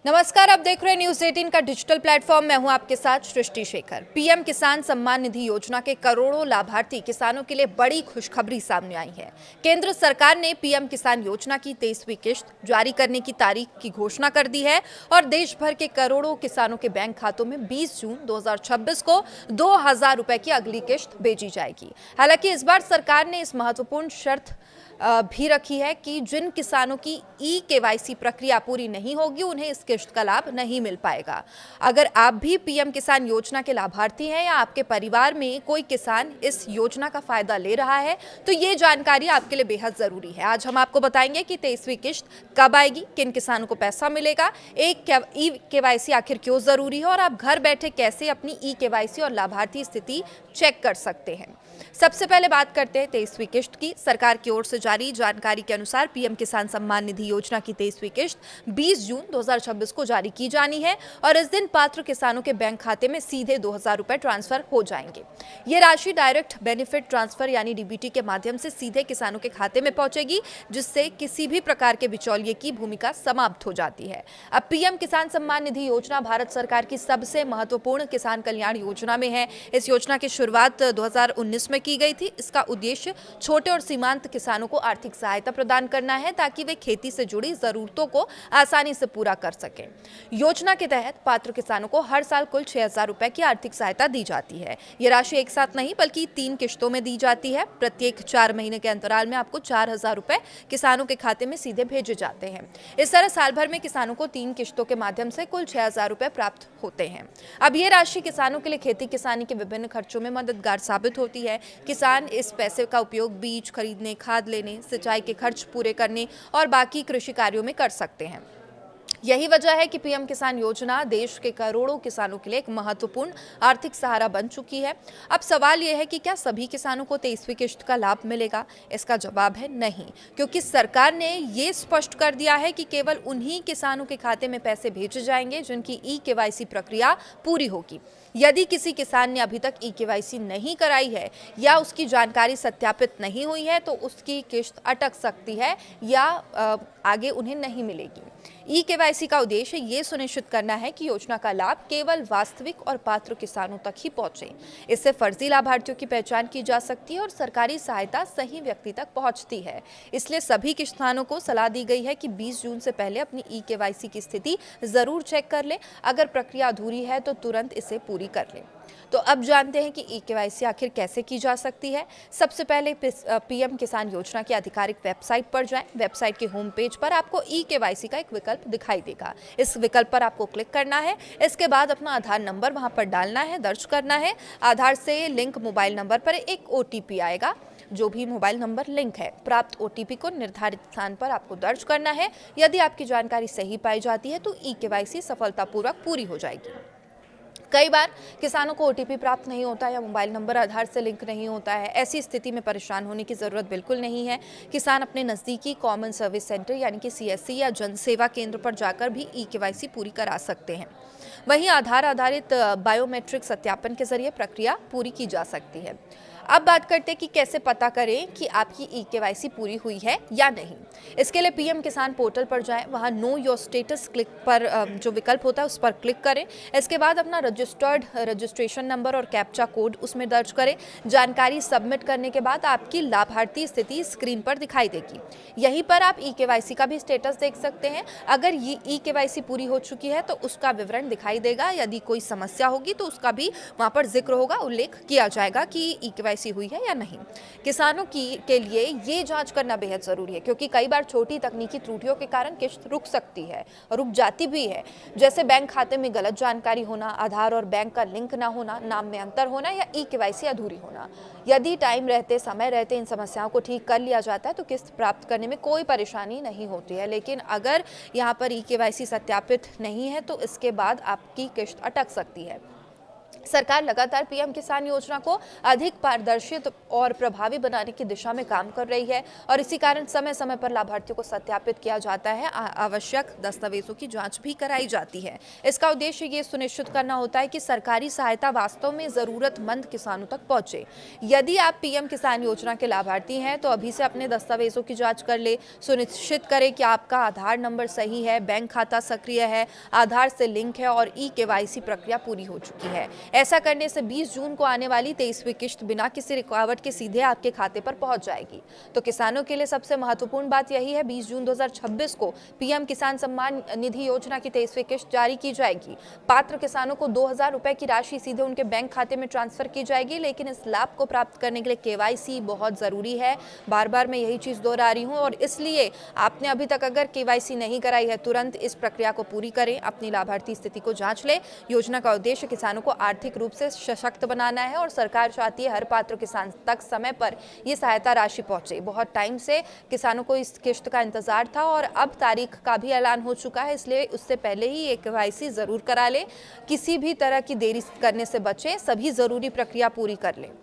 नमस्कार, आप देख रहे हैं न्यूज 18 का डिजिटल प्लेटफॉर्म। मैं हूं आपके साथ सृष्टि शेखर। पीएम किसान सम्मान निधि योजना के करोड़ों लाभार्थी किसानों के लिए बड़ी खुशखबरी सामने आई है। केंद्र सरकार ने पीएम किसान योजना की 23वीं किश्त जारी करने की तारीख की घोषणा कर दी है और देश भर के करोड़ों किसानों के बैंक खातों में 20 जून 2026 को 2,000 रुपए की अगली किश्त भेजी जाएगी। हालांकि इस बार सरकार ने इस महत्वपूर्ण शर्त भी रखी है कि जिन किसानों की ई-केवाईसी प्रक्रिया पूरी नहीं होगी उन्हें इस किश्त का लाभ नहीं मिल पाएगा। अगर आप भी पीएम किसान योजना के लाभार्थी हैं या आपके परिवार में कोई किसान इस योजना का फायदा ले रहा है तो ये जानकारी आपके लिए बेहद जरूरी है। आज हम आपको बताएंगे कि 23वीं किश्त कब आएगी, किन किसानों को पैसा मिलेगा, एक ई-केवाईसी आखिर क्यों जरूरी है और आप घर बैठे कैसे अपनी ई-केवाईसी और लाभार्थी स्थिति चेक कर सकते हैं। सबसे पहले बात करते हैं 23वीं किश्त की। सरकार की ओर से जारी जानकारी के अनुसार पीएम किसान सम्मान निधि योजना की 23वीं किश्त 20 जून 2026 को जारी की जानी है और इस दिन पात्र किसानों के बैंक खाते में सीधे 2,000 रुपए ट्रांसफर हो जाएंगे। ये राशि डायरेक्ट बेनिफिट ट्रांसफर यानी डीबीटी के माध्यम से सीधे किसानों के खाते में पहुंचेगी, जिससे किसी भी प्रकार के बिचौलिए की भूमिका समाप्त हो जाती है। अब पीएम किसान सम्मान निधि योजना भारत सरकार की सबसे महत्वपूर्ण किसान कल्याण योजना में है। इस योजना की शुरुआत 2019 में की गई थी। इसका उद्देश्य छोटे और सीमांत किसानों को आर्थिक सहायता प्रदान करना है ताकि वे खेती से जुड़ी जरूरतों को आसानी से पूरा कर सकें। योजना के तहत पात्र किसानों को हर साल कुल 6,000 रुपए की आर्थिक सहायता दी जाती है। ये राशि एक साथ नहीं बल्कि 3 किश्तों में दी जाती है। प्रत्येक 4 महीने के अंतराल में आपको 4,000 रुपए किसानों के खाते में सीधे भेजे जाते हैं। इस तरह साल भर में किसानों को 3 किश्तों के माध्यम से कुल 6,000 रुपए प्राप्त होते हैं। अब ये राशि किसानों के लिए खेती किसानी के विभिन्न खर्चों में मददगार साबित होती है। किसान इस पैसे का उपयोग बीज खरीदने, खाद लेने, सिंचाई के खर्च पूरे करने और बाकी कृषि कार्यों में कर सकते हैं। यही वजह है कि पीएम किसान योजना देश के करोड़ों किसानों के लिए एक महत्वपूर्ण आर्थिक सहारा बन चुकी है। अब सवाल यह है कि क्या सभी किसानों को 23वीं किश्त का लाभ मिलेगा? इसका जवाब है नहीं, क्योंकि सरकार ने ये स्पष्ट कर दिया है कि केवल उन्हीं किसानों के खाते में पैसे भेजे जाएंगे जिनकी ई-केवाईसी प्रक्रिया पूरी होगी। यदि किसी किसान ने अभी तक ई-केवाईसी नहीं कराई है या उसकी जानकारी सत्यापित नहीं हुई है तो उसकी किश्त अटक सकती है या आगे उन्हें नहीं मिलेगी। ई-केवाईसी का उद्देश्य ये सुनिश्चित करना है कि योजना का लाभ केवल वास्तविक और पात्र किसानों तक ही पहुंचे। इससे फर्जी लाभार्थियों की पहचान की जा सकती है और सरकारी सहायता सही व्यक्ति तक पहुंचती है। इसलिए सभी किसानों को सलाह दी गई है कि 20 जून से पहले अपनी ई-केवाईसी की स्थिति जरूर चेक कर ले। अगर प्रक्रिया अधूरी है तो तुरंत इसे पूरी कर ले। तो अब जानते हैं कि ई-केवाईसी आखिर कैसे की जा सकती है। सबसे पहले पीएम किसान योजना की आधिकारिक वेबसाइट पर जाएं। वेबसाइट के होम पेज पर आपको ई-केवाईसी का एक विकल्प दिखाई देगा। इस विकल्प पर आपको क्लिक करना है। इसके बाद अपना आधार नंबर वहां पर डालना है, दर्ज करना है। आधार से लिंक मोबाइल नंबर पर एक ओटीपी आएगा। जो भी मोबाइल नंबर लिंक है, प्राप्त ओटीपी को निर्धारित स्थान पर आपको दर्ज करना है। यदि आपकी जानकारी सही पाई जाती है तो ई-केवाईसी सफलतापूर्वक पूरी हो जाएगी। कई बार किसानों को ओटीपी प्राप्त नहीं होता या मोबाइल नंबर आधार से लिंक नहीं होता है। ऐसी स्थिति में परेशान होने की जरूरत बिल्कुल नहीं है। किसान अपने नजदीकी कॉमन सर्विस सेंटर यानी कि सीएससी या जन सेवा केंद्र पर जाकर भी ई-केवाईसी पूरी करा सकते हैं। वहीं आधार आधारित बायोमेट्रिक सत्यापन के जरिए प्रक्रिया पूरी की जा सकती है। अब बात करते हैं कि कैसे पता करें कि आपकी ई-केवाईसी पूरी हुई है या नहीं। इसके लिए पीएम किसान पोर्टल पर जाएं, वहां नो योर स्टेटस क्लिक पर जो विकल्प होता है उस पर क्लिक करें। इसके बाद अपना रजिस्टर्ड रजिस्ट्रेशन नंबर और कैप्चा कोड उसमें दर्ज करें। जानकारी सबमिट करने के बाद आपकी लाभार्थी स्थिति स्क्रीन पर दिखाई देगी। यहीं पर आप ई-केवाईसी का भी स्टेटस देख सकते हैं। अगर ये ई-केवाईसी पूरी हो चुकी है तो उसका विवरण दिखाई देगा। यदि कोई समस्या होगी तो उसका भी वहां पर जिक्र होगा, उल्लेख किया जाएगा कि ई-केवाईसी हुई है या नहीं। किसानों के लिए ये जांच करना बेहद जरूरी है, क्योंकि कई बार छोटी तकनीकी त्रुटियों के कारण किश्त रुक सकती है, रुक जाती भी है। जैसे बैंक खाते में गलत जानकारी होना, आधार और बैंक का लिंक ना होना, नाम में अंतर होना या ई-केवाईसी अधूरी होना। यदि टाइम रहते, समय रहते इन समस्याओं को ठीक कर लिया जाता है तो किस्त प्राप्त करने में कोई परेशानी नहीं होती है। लेकिन अगर यहाँ पर ई-केवाईसी सत्यापित नहीं है तो इसके बाद आपकी किश्त अटक सकती है। सरकार लगातार पीएम किसान योजना को अधिक पारदर्शी और प्रभावी बनाने की दिशा में काम कर रही है और इसी कारण समय समय पर लाभार्थियों को सत्यापित किया जाता है, आवश्यक दस्तावेजों की जांच भी कराई जाती है। इसका उद्देश्य ये सुनिश्चित करना होता है कि सरकारी सहायता वास्तव में जरूरतमंद किसानों तक पहुंचे। यदि आप पीएम किसान योजना के लाभार्थी हैं तो अभी से अपने दस्तावेजों की जाँच कर ले, सुनिश्चित करें कि आपका आधार नंबर सही है, बैंक खाता सक्रिय है, आधार से लिंक है और ई-केवाईसी प्रक्रिया पूरी हो चुकी है। ऐसा करने से 20 जून को आने वाली 23वीं किश्त बिना किसी रुकावट के सीधे आपके खाते पर पहुंच जाएगी। तो किसानों के लिए सबसे महत्वपूर्ण बात यही है, 20 जून 2026 को पीएम किसान सम्मान निधि योजना की 23वीं किश्त जारी की जाएगी। पात्र किसानों को 2000 रुपए की राशि सीधे उनके बैंक खाते में ट्रांसफर की जाएगी, लेकिन इस लाभ को प्राप्त करने के लिए केवाईसी बहुत जरूरी है। बार बार मैं यही चीज दोहरा रही हूँ और इसलिए आपने अभी तक अगर केवाईसी नहीं कराई है, तुरंत इस प्रक्रिया को पूरी करें, अपनी लाभार्थी स्थिति को जांच लें। योजना का उद्देश्य किसानों को आर्थिक रूप से सशक्त बनाना है और सरकार चाहती है हर पात्र किसान तक समय पर ये सहायता राशि पहुंचे। बहुत टाइम से किसानों को इस किश्त का इंतजार था और अब तारीख का भी ऐलान हो चुका है, इसलिए उससे पहले ही एक केवाईसी जरूर करा ले। किसी भी तरह की देरी करने से बचें, सभी जरूरी प्रक्रिया पूरी कर लें।